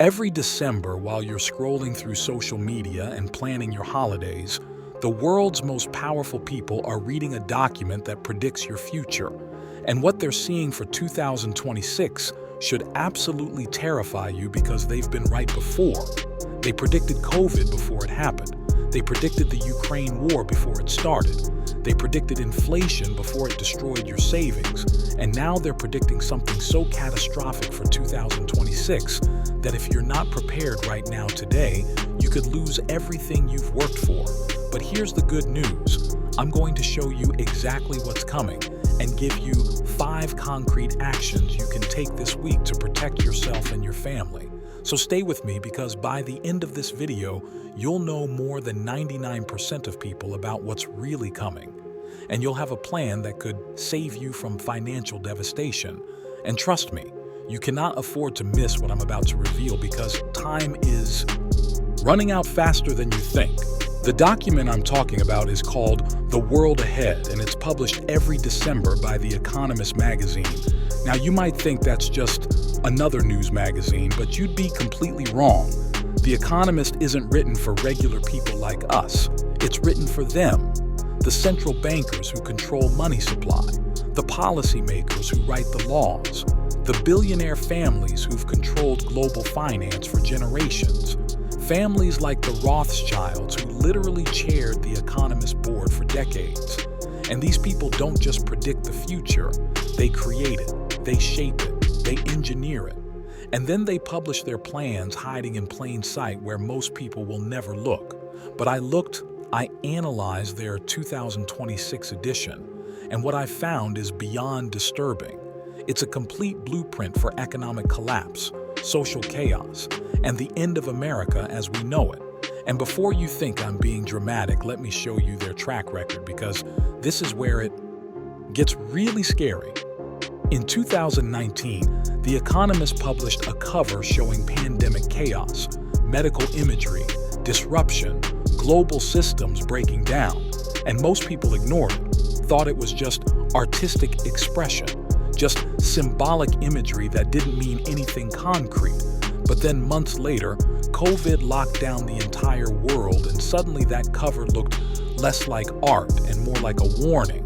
Every December, while you're scrolling through social media and planning your holidays, the world's most powerful people are reading a document that predicts your future. And what they're seeing for 2026 should absolutely terrify you because they've been right before. They predicted COVID before it happened. They predicted the Ukraine war before it started. They predicted inflation before it destroyed your savings. And now they're predicting something so catastrophic for 2026 that if you're not prepared right now today, you could lose everything you've worked for. But here's the good news. I'm going to show you exactly what's coming and give you 5 concrete actions you can take this week to protect yourself and your family. So stay with me because by the end of this video, you'll know more than 99% of people about what's really coming. And you'll have a plan that could save you from financial devastation. And trust me, you cannot afford to miss what I'm about to reveal because time is running out faster than you think. The document I'm talking about is called The World Ahead, and it's published every December by The Economist magazine. Now, you might think that's just another news magazine, but you'd be completely wrong. The Economist isn't written for regular people like us. It's written for them, the central bankers who control money supply, the policymakers who write the laws, the billionaire families who've controlled global finance for generations, families like the Rothschilds who literally chaired the Economist board for decades. And these people don't just predict the future, they create it, they shape it, they engineer it. And then they publish their plans hiding in plain sight where most people will never look. But I analyzed their 2026 edition, and what I found is beyond disturbing. It's a complete blueprint for economic collapse, social chaos, and the end of America as we know it. And before you think I'm being dramatic, let me show you their track record because this is where it gets really scary. In 2019, The Economist published a cover showing pandemic chaos, medical imagery, disruption, global systems breaking down, and most people ignored it, thought it was just artistic expression, just symbolic imagery that didn't mean anything concrete. But then months later, COVID locked down the entire world, and suddenly that cover looked less like art and more like a warning,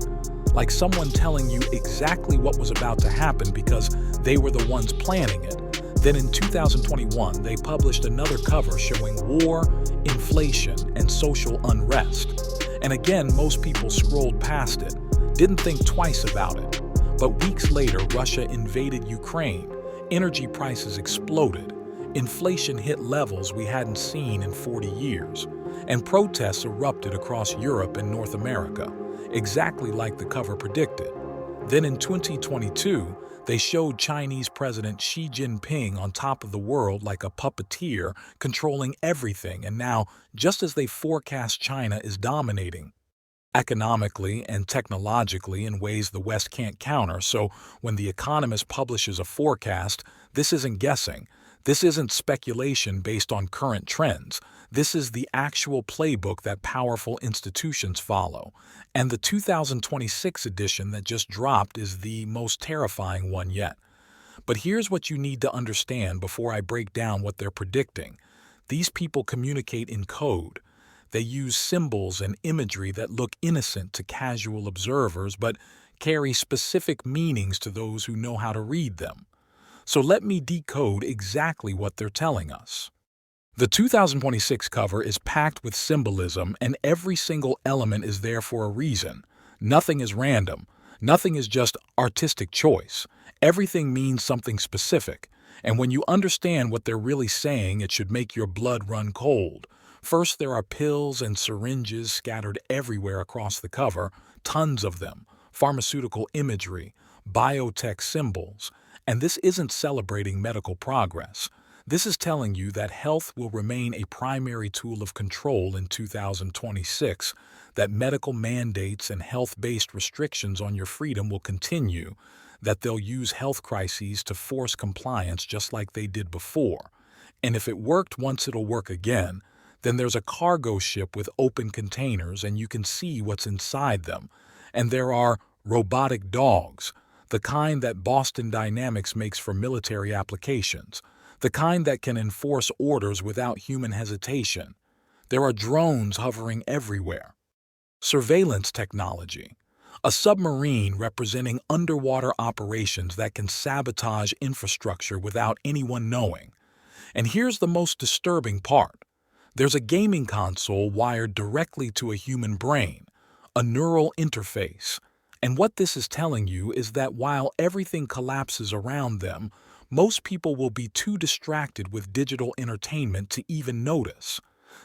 like someone telling you exactly what was about to happen because they were the ones planning it. Then in 2021, they published another cover showing war, inflation, and social unrest. And again, most people scrolled past it, didn't think twice about it. But weeks later, Russia invaded Ukraine, energy prices exploded, inflation hit levels we hadn't seen in 40 years, and protests erupted across Europe and North America, exactly like the cover predicted. Then in 2022, they showed Chinese President Xi Jinping on top of the world like a puppeteer, controlling everything, and now, just as they forecast, China is dominating economically and technologically in ways the West can't counter. So when The Economist publishes a forecast, this isn't guessing. This isn't speculation based on current trends. This is the actual playbook that powerful institutions follow. And the 2026 edition that just dropped is the most terrifying one yet. But here's what you need to understand before I break down what they're predicting. These people communicate in code. They use symbols and imagery that look innocent to casual observers, but carry specific meanings to those who know how to read them. So let me decode exactly what they're telling us. The 2026 cover is packed with symbolism, and every single element is there for a reason. Nothing is random. Nothing is just artistic choice. Everything means something specific. And when you understand what they're really saying, it should make your blood run cold. First, there are pills and syringes scattered everywhere across the cover, tons of them, pharmaceutical imagery, biotech symbols. And this isn't celebrating medical progress. This is telling you that health will remain a primary tool of control in 2026, that medical mandates and health-based restrictions on your freedom will continue, that they'll use health crises to force compliance just like they did before. And if it worked once, it'll work again. Then there's a cargo ship with open containers and you can see what's inside them. And there are robotic dogs, the kind that Boston Dynamics makes for military applications. the kind that can enforce orders without human hesitation. There are drones hovering everywhere. Surveillance technology, a submarine representing underwater operations that can sabotage infrastructure without anyone knowing. And here's the most disturbing part. There's a gaming console wired directly to a human brain, a neural interface. And what this is telling you is that while everything collapses around them, most people will be too distracted with digital entertainment to even notice.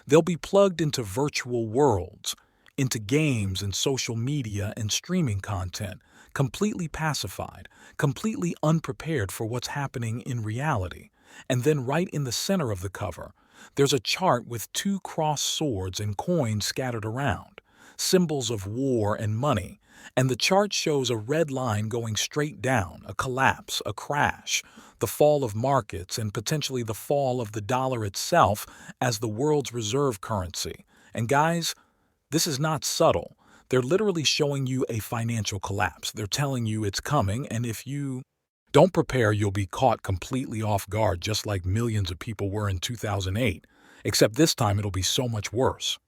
They'll be plugged into virtual worlds, into games and social media and streaming content, completely pacified, completely unprepared for what's happening in reality. And then right in the center of the cover, there's a chart with two crossed swords and coins scattered around, symbols of war and money, and the chart shows a red line going straight down, a collapse, a crash, the fall of markets, and potentially the fall of the dollar itself as the world's reserve currency. And guys, this is not subtle. They're literally showing you a financial collapse. They're telling you it's coming, and if you don't prepare, you'll be caught completely off guard, just like millions of people were in 2008, except this time it'll be so much worse.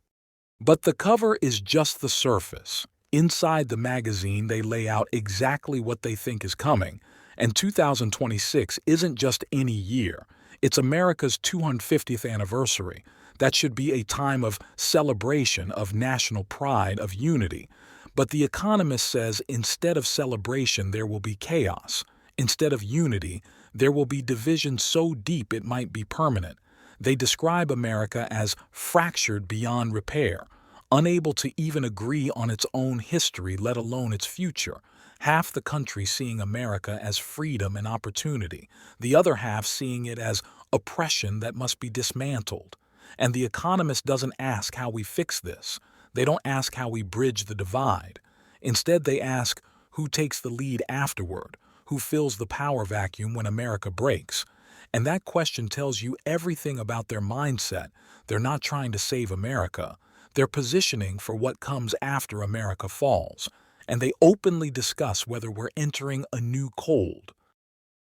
But the cover is just the surface. Inside the magazine, they lay out exactly what they think is coming, and 2026 isn't just any year. It's America's 250th anniversary. That should be a time of celebration, of national pride, of unity. But The Economist says instead of celebration, there will be chaos. Instead of unity, there will be division so deep it might be permanent. They describe America as fractured beyond repair, unable to even agree on its own history, let alone its future. Half the country seeing America as freedom and opportunity, the other half seeing it as oppression that must be dismantled. And The Economist doesn't ask how we fix this. They don't ask how we bridge the divide. Instead, they ask who takes the lead afterward, who fills the power vacuum when America breaks. And that question tells you everything about their mindset. They're not trying to save America. They're positioning for what comes after America falls. And they openly discuss whether we're entering a new Cold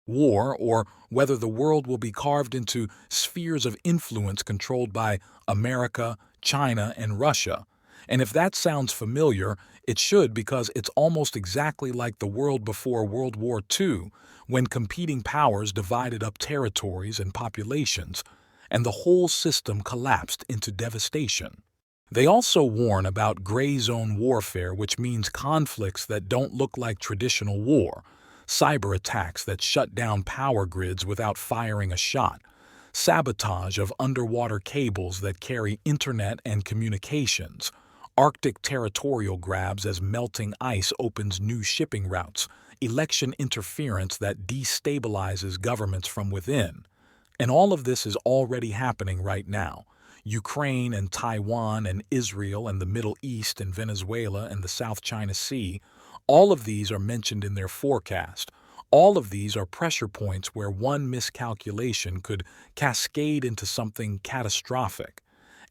War or whether the world will be carved into spheres of influence controlled by America, China, and Russia. And if that sounds familiar, it should, because it's almost exactly like the world before World War II, when competing powers divided up territories and populations, and the whole system collapsed into devastation. They also warn about gray zone warfare, which means conflicts that don't look like traditional war, cyber attacks that shut down power grids without firing a shot, sabotage of underwater cables that carry internet and communications, Arctic territorial grabs as melting ice opens new shipping routes, election interference that destabilizes governments from within. And all of this is already happening right now. Ukraine and Taiwan and Israel and the Middle East and Venezuela and the South China Sea, all of these are mentioned in their forecast. All of these are pressure points where one miscalculation could cascade into something catastrophic.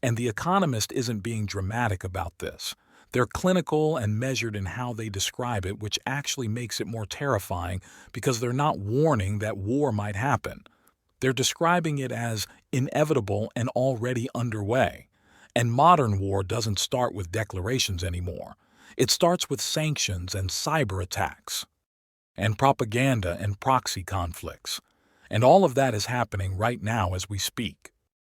And The Economist isn't being dramatic about this. They're clinical and measured in how they describe it, which actually makes it more terrifying because they're not warning that war might happen. They're describing it as inevitable and already underway. And modern war doesn't start with declarations anymore. It starts with sanctions and cyber attacks, and propaganda and proxy conflicts. And all of that is happening right now as we speak.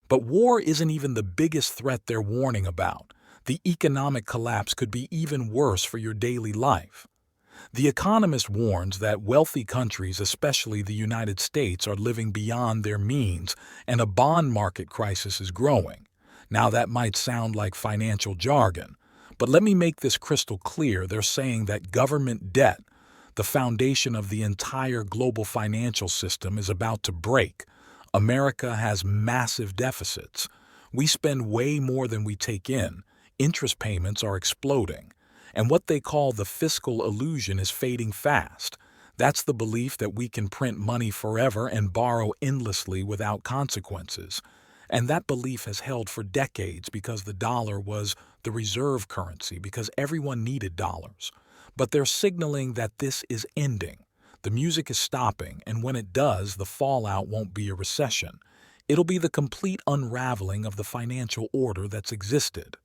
But war isn't even the biggest threat they're warning about. The economic collapse could be even worse for your daily life. The Economist warns that wealthy countries, especially the United States, are living beyond their means, and a bond market crisis is growing. Now, that might sound like financial jargon, but let me make this crystal clear. They're saying that government debt, the foundation of the entire global financial system, is about to break. America has massive deficits. We spend way more than we take in. Interest payments are exploding. And what they call the fiscal illusion is fading fast. That's the belief that we can print money forever and borrow endlessly without consequences. And that belief has held for decades because the dollar was the reserve currency, because everyone needed dollars. But they're signaling that this is ending. The music is stopping, and when it does, the fallout won't be a recession. It'll be the complete unraveling of the financial order that's existed.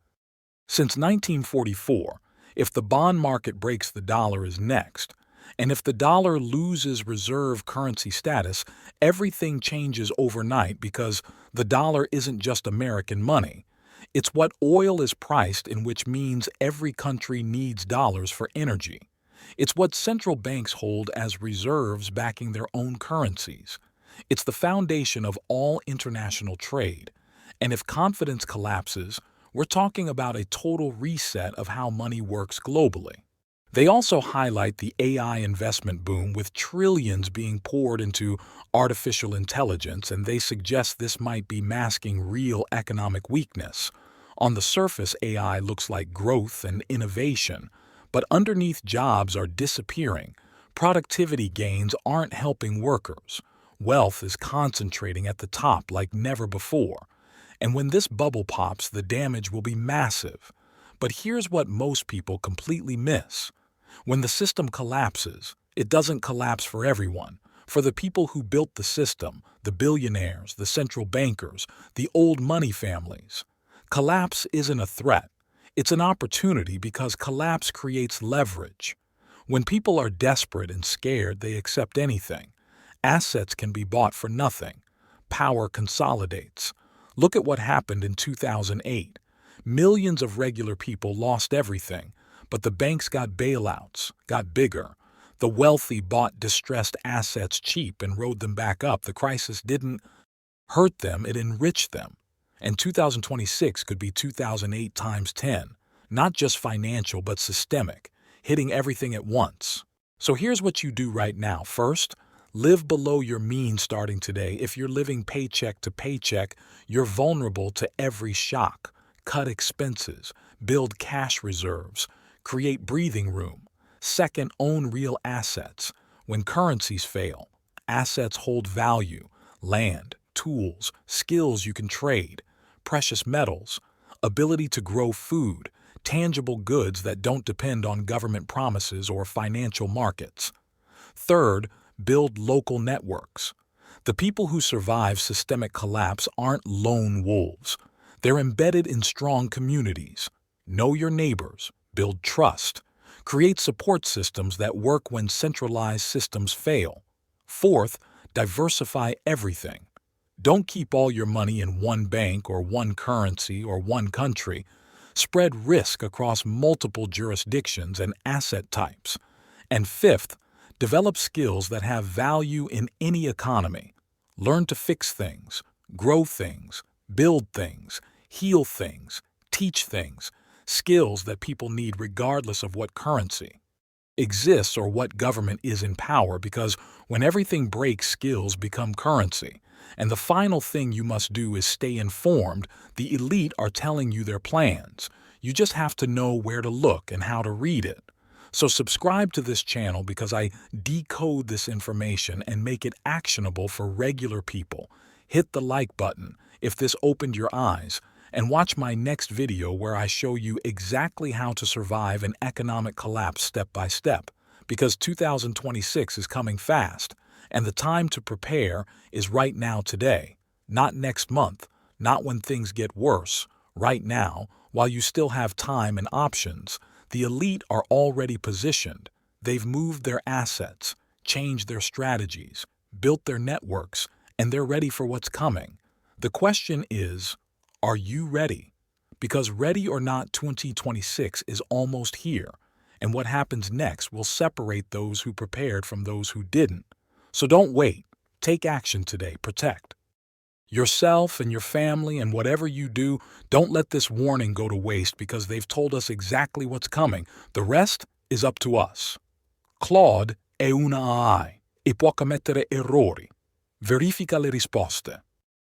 Since 1944, if the bond market breaks, the dollar is next. And if the dollar loses reserve currency status, everything changes overnight because the dollar isn't just American money. It's what oil is priced in, which means every country needs dollars for energy. It's what central banks hold as reserves backing their own currencies. It's the foundation of all international trade. And if confidence collapses, we're talking about a total reset of how money works globally. They also highlight the AI investment boom, with trillions being poured into artificial intelligence, and they suggest this might be masking real economic weakness. On the surface, AI looks like growth and innovation, but underneath, jobs are disappearing. Productivity gains aren't helping workers. Wealth is concentrating at the top like never before. And when this bubble pops, the damage will be massive. But here's what most people completely miss. When the system collapses, it doesn't collapse for everyone. For the people who built the system, the billionaires, the central bankers, the old money families. Collapse isn't a threat. It's an opportunity, because collapse creates leverage. When people are desperate and scared, they accept anything. Assets can be bought for nothing. Power consolidates. Look at what happened in 2008. Millions of regular people lost everything, but the banks got bailouts, got bigger. The wealthy bought distressed assets cheap and rode them back up. The crisis didn't hurt them, it enriched them. And 2026 could be 2008 times 10, not just financial but systemic, hitting everything at once. So here's what you do right now. First, live below your means starting today. If you're living paycheck to paycheck, you're vulnerable to every shock. Cut expenses, build cash reserves, create breathing room. Second, own real assets. When currencies fail, assets hold value: land, tools, skills you can trade, precious metals, ability to grow food, tangible goods that don't depend on government promises or financial markets. Third, build local networks. The people who survive systemic collapse aren't lone wolves. They're embedded in strong communities. Know your neighbors, build trust, create support systems that work when centralized systems fail. Fourth, diversify everything. Don't keep all your money in one bank or one currency or one country. Spread risk across multiple jurisdictions and asset types. And fifth, develop skills that have value in any economy. Learn to fix things, grow things, build things, heal things, teach things, skills that people need regardless of what currency exists or what government is in power, because when everything breaks, skills become currency. And the final thing you must do is stay informed. The elite are telling you their plans. You just have to know where to look and how to read it. So subscribe to this channel, because I decode this information and make it actionable for regular people. Hit the like button if this opened your eyes, and watch my next video where I show you exactly how to survive an economic collapse step by step, because 2026 is coming fast, and the time to prepare is right now, today, not next month, not when things get worse. Right now, while you still have time and options. The elite are already positioned. They've moved their assets, changed their strategies, built their networks, and they're ready for what's coming. The question is, are you ready? Because ready or not, 2026 is almost here, and what happens next will separate those who prepared from those who didn't. So don't wait. Take action today. Protect yourself and your family, and whatever you do, don't let this warning go to waste, because they've told us exactly what's coming. The rest is up to us. Claude è una AI e può commettere errori. Verifica le risposte.